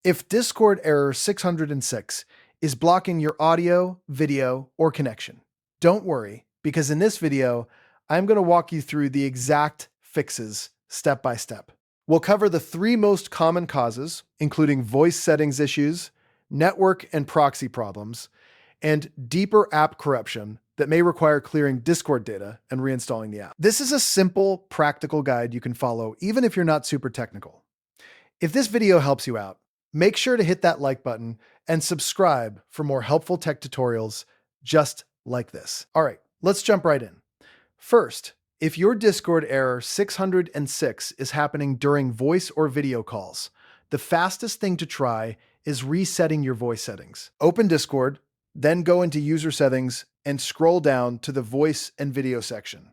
If Discord error 606 is blocking your audio, video, or connection, don't worry, because in this video, I'm going to walk you through the exact fixes step by step. We'll cover the 3 most common causes, including voice settings issues, network and proxy problems, and deeper app corruption that may require clearing Discord data and reinstalling the app. This is a simple, practical guide you can follow even if you're not super technical. If this video helps you out, make sure to hit that like button and subscribe for more helpful tech tutorials just like this. All right, let's jump right in. First, if your Discord error 606 is happening during voice or video calls, the fastest thing to try is resetting your voice settings. Open Discord, then go into user settings and scroll down to the voice and video section.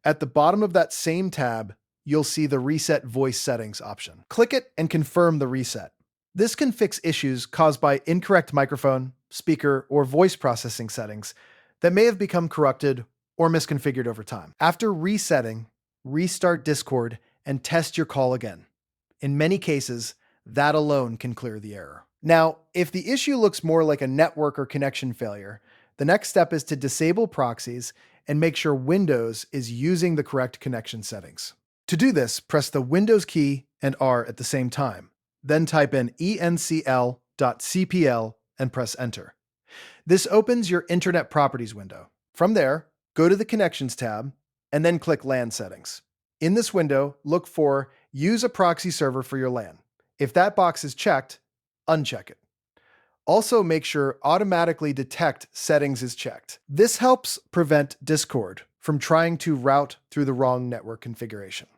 At the bottom of that same tab, you'll see the Reset Voice Settings option. Click it and confirm the reset. This can fix issues caused by incorrect microphone, speaker, or voice processing settings that may have become corrupted or misconfigured over time. After resetting, restart Discord and test your call again. In many cases, that alone can clear the error. Now, if the issue looks more like a network or connection failure, the next step is to disable proxies and make sure Windows is using the correct connection settings. To do this, press the Windows key and R at the same time. Then type in encl.cpl and press Enter. This opens your Internet Properties window. From there, go to the Connections tab and then click LAN Settings. In this window, look for Use a proxy server for your LAN. If that box is checked, uncheck it. Also, make sure Automatically Detect Settings is checked. This helps prevent Discord from trying to route through the wrong network configuration.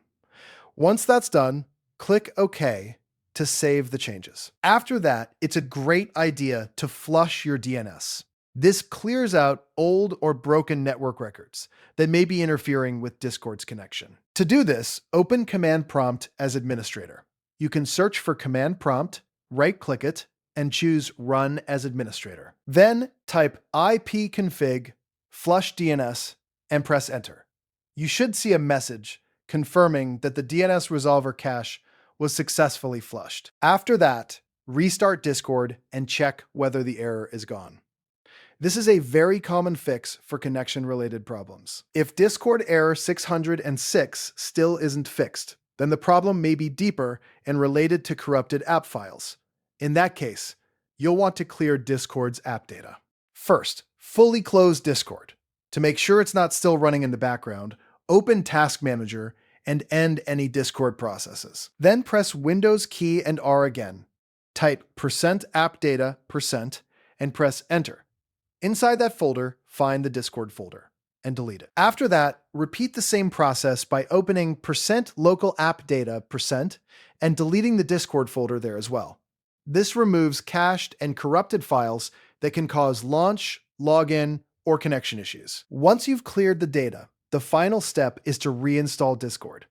Once that's done, click OK to save the changes. After that, it's a great idea to flush your DNS. This clears out old or broken network records that may be interfering with Discord's connection. To do this, open Command Prompt as administrator. You can search for Command Prompt, right-click it, and choose Run as Administrator. Then type ipconfig flush DNS and press Enter. You should see a message confirming that the DNS resolver cache was successfully flushed. After that, restart Discord and check whether the error is gone. This is a very common fix for connection-related problems. If Discord error 606 still isn't fixed, then the problem may be deeper and related to corrupted app files. In that case, you'll want to clear Discord's app data. First, fully close Discord. To make sure it's not still running in the background, open Task Manager and end any Discord processes. Then press Windows key and R again. Type %appdata% and press Enter. Inside that folder, find the Discord folder and delete it. After that, repeat the same process by opening %localappdata% and deleting the Discord folder there as well. This removes cached and corrupted files that can cause launch, login, or connection issues. Once you've cleared the data, the final step is to reinstall Discord.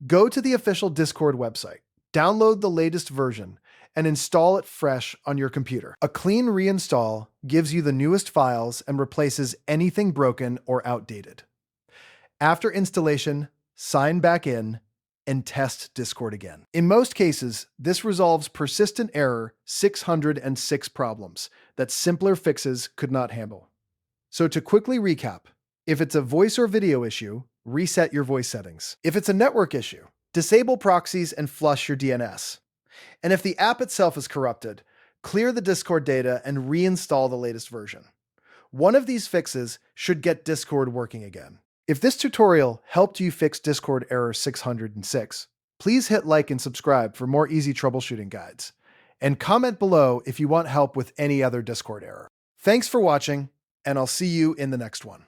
Go to the official Discord website, download the latest version, and install it fresh on your computer. A clean reinstall gives you the newest files and replaces anything broken or outdated. After installation, sign back in and test Discord again. In most cases, this resolves persistent error 606 problems that simpler fixes could not handle. So to quickly recap, if it's a voice or video issue, reset your voice settings. If it's a network issue, disable proxies and flush your DNS. And if the app itself is corrupted, clear the Discord data and reinstall the latest version. One of these fixes should get Discord working again. If this tutorial helped you fix Discord error 606, please hit like and subscribe for more easy troubleshooting guides. And comment below if you want help with any other Discord error. Thanks for watching, and I'll see you in the next one.